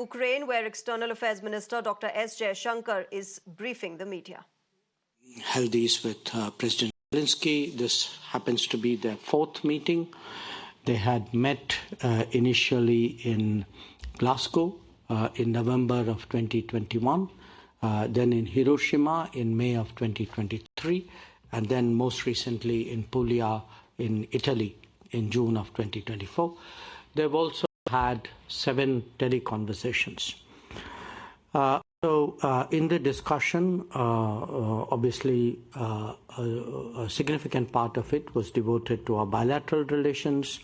Ukraine, where External Affairs Minister Dr. S. Jaishankar is briefing the media. Held these with President Zelensky. This happens to be their fourth meeting. They had met initially in Glasgow in November of 2021, then in Hiroshima in May of 2023, and then most recently in Puglia in Italy in June of 2024. They've also had 7 teleconversations. In the discussion, obviously, a significant part of it was devoted to our bilateral relations.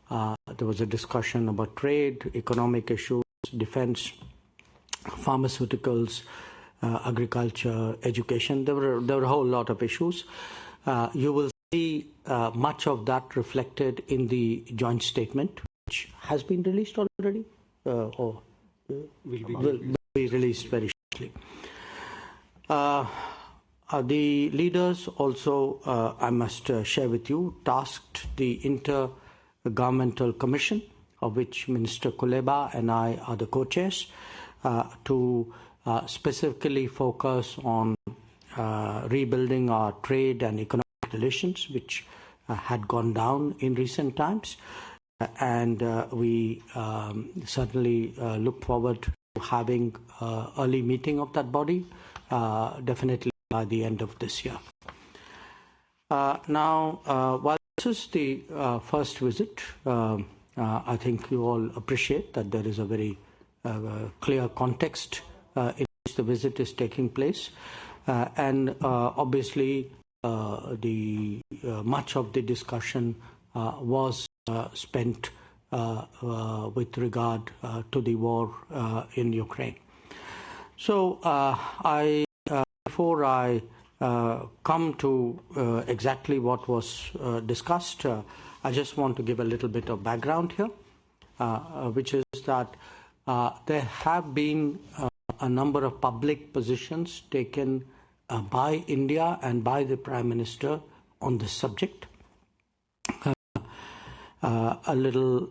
There was a discussion about trade, economic issues, defense, pharmaceuticals, agriculture, education. There were a whole lot of issues. You will see much of that reflected in the joint statement, which has been released already, or will be released very shortly. The leaders also, I must share with you, tasked the Intergovernmental Commission, of which Minister Kuleba and I are the co-chairs, to specifically focus on rebuilding our trade and economic relations, which had gone down in recent times. And we certainly look forward to having an early meeting of that body, definitely by the end of this year. While this is the first visit, I think you all appreciate that there is a very clear context in which the visit is taking place. And obviously, much of the discussion was spent with regard to the war in Ukraine. So before I come to exactly what was discussed, I just want to give a little bit of background here, which is that there have been a number of public positions taken by India and by the Prime Minister on this subject. A little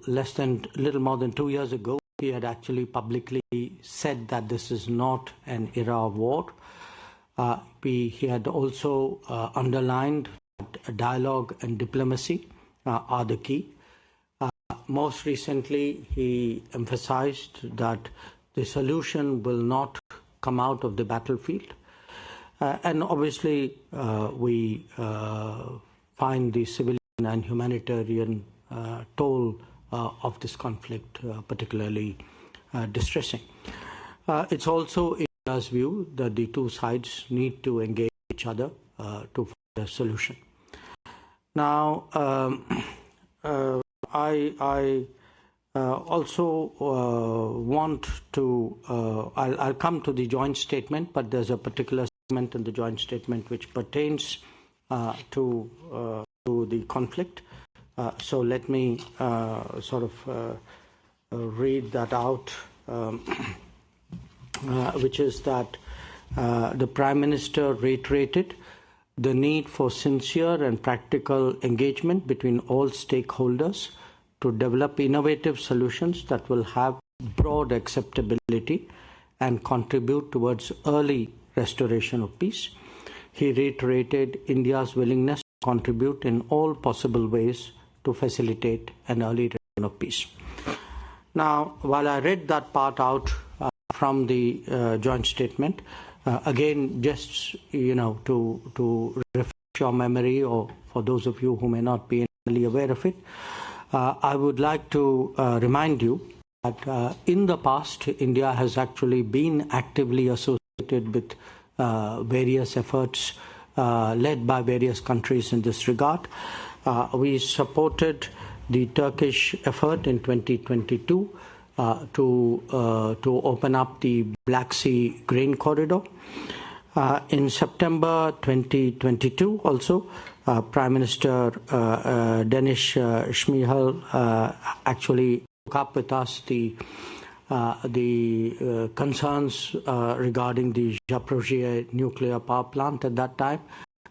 more than 2 years ago, he had actually publicly said that this is not an era of war. He had also underlined that dialogue and diplomacy are the key. Most recently, he emphasized that the solution will not come out of the battlefield. And obviously, we find the civilian and humanitarian toll of this conflict particularly distressing. It's also India's view that the two sides need to engage each other to find a solution. Now, I also want to, I'll come to the joint statement, but there's a particular segment in the joint statement which pertains to the conflict. So let me read that out, which is that the Prime Minister reiterated the need for sincere and practical engagement between all stakeholders to develop innovative solutions that will have broad acceptability and contribute towards early restoration of peace. He reiterated India's willingness to contribute in all possible ways to facilitate an early return of peace. Now, while I read that part out from the joint statement, again, just to refresh your memory, or for those of you who may not be entirely aware of it, I would like to remind you that in the past, India has actually been actively associated with various efforts led by various countries in this regard. We supported the Turkish effort in 2022 to open up the Black Sea grain corridor. In September 2022 also, Prime Minister Denis Shmyhal actually took up with us the concerns regarding the Zaporizhzhia nuclear power plant at that time.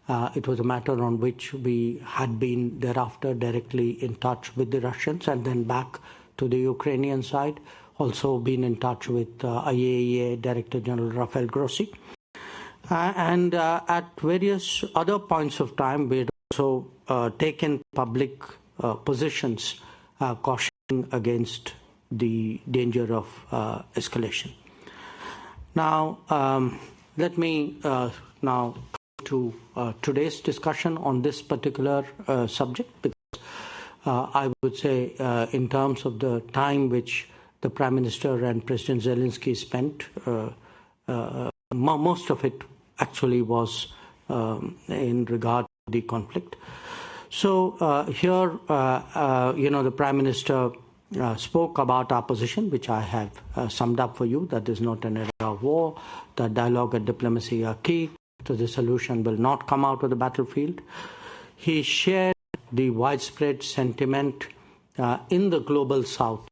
It was a matter on which we had been thereafter directly in touch with the Russians and then back to the Ukrainian side, also been in touch with IAEA Director General Rafael Grossi. And at various other points of time, we had also taken public positions cautioning against the danger of escalation. Now, let me now to today's discussion on this particular subject, because I would say in terms of the time which the Prime Minister and President Zelensky spent, most of it actually was in regard to the conflict. So here, the Prime Minister spoke about our position, which I have summed up for you, that there's not an era of war, that dialogue and diplomacy are key, so the solution will not come out of the battlefield. He shared the widespread sentiment in the global South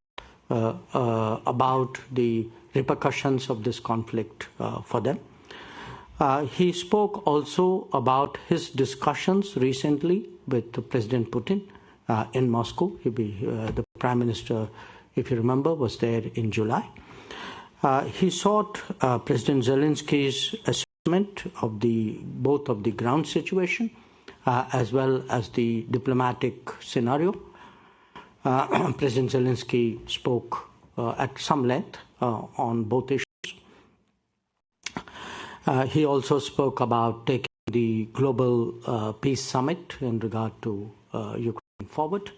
about the repercussions of this conflict for them. He spoke also about his discussions recently with President Putin in Moscow. The Prime Minister, if you remember, was there in July. He sought President Zelensky's assessment of both of the ground situation as well as the diplomatic scenario. President Zelensky spoke at some length on both issues. He also spoke about taking the Global Peace Summit in regard to Ukraine forward.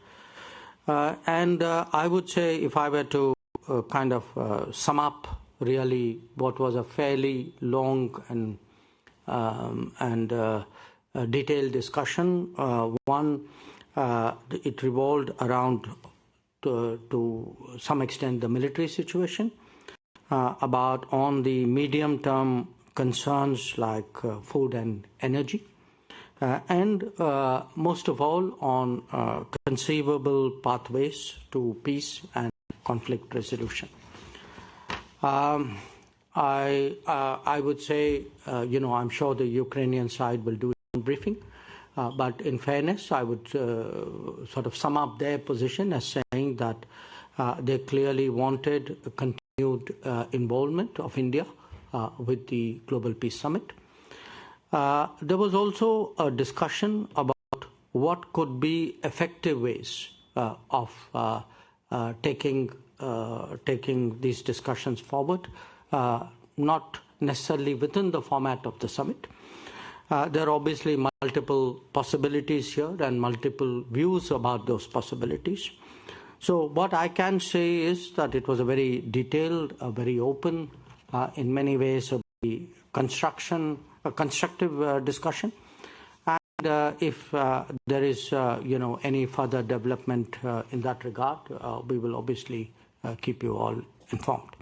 And I would say, if I were to kind of sum up really what was a fairly long and detailed discussion, it revolved around to some extent the military situation, about on the medium-term concerns like food and energy, and most of all on conceivable pathways to peace and conflict resolution. I would say, I'm sure the Ukrainian side will do some briefing, but in fairness, I would sort of sum up their position as saying that they clearly wanted a continued involvement of India with the Global Peace Summit. There was also a discussion about what could be effective ways of taking these discussions forward, not necessarily within the format of the summit. There are obviously multiple possibilities here and multiple views about those possibilities. So what I can say is that it was a very detailed, a very open, in many ways, a very constructive discussion. And if there is, any further development in that regard, we will obviously keep you all informed.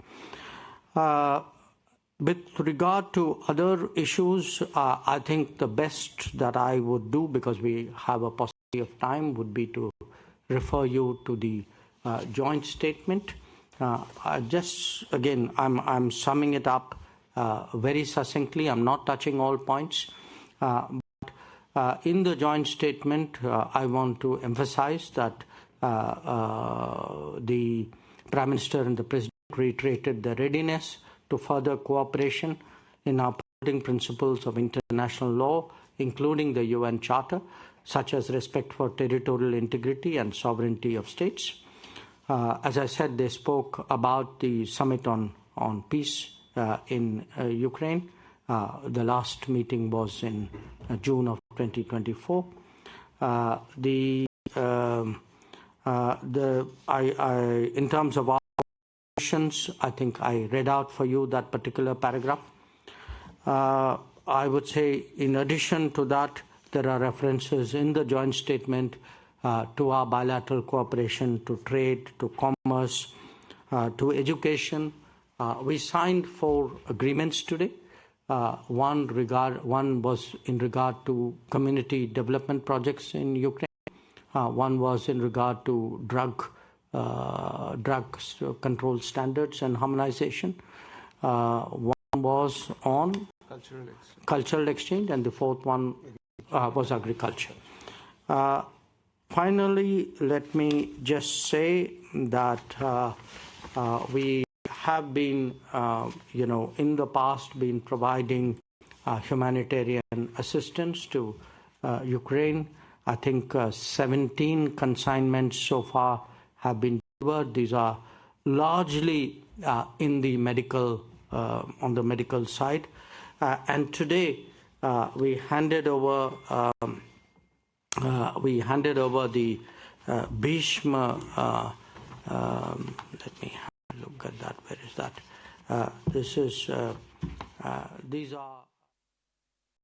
With regard to other issues, I think the best that I would do, because we have a paucity of time, would be to refer you to the joint statement. I'm summing it up very succinctly. I'm not touching all points. But in the joint statement, I want to emphasize that the Prime Minister and the President reiterated the readiness to further cooperation in upholding principles of international law, including the UN Charter, such as respect for territorial integrity and sovereignty of states. As I said, they spoke about the summit on peace in Ukraine. The last meeting was in June of 2024. In terms of our positions, I think I read out for you that particular paragraph. I would say, in addition to that, there are references in the joint statement to our bilateral cooperation, to trade, to commerce, to education. We signed 4 agreements today. One was in regard to community development projects in Ukraine. One was in regard to drug control standards and harmonization. One was on cultural exchange, and the 4th one was agriculture. Finally, let me just say that We have been, in the past, been providing humanitarian assistance to Ukraine. I think 17 consignments so far have been delivered. These are largely in the medical, on the medical side. And today we handed over the Bhishma. Let me have a look at that. Where is that? These are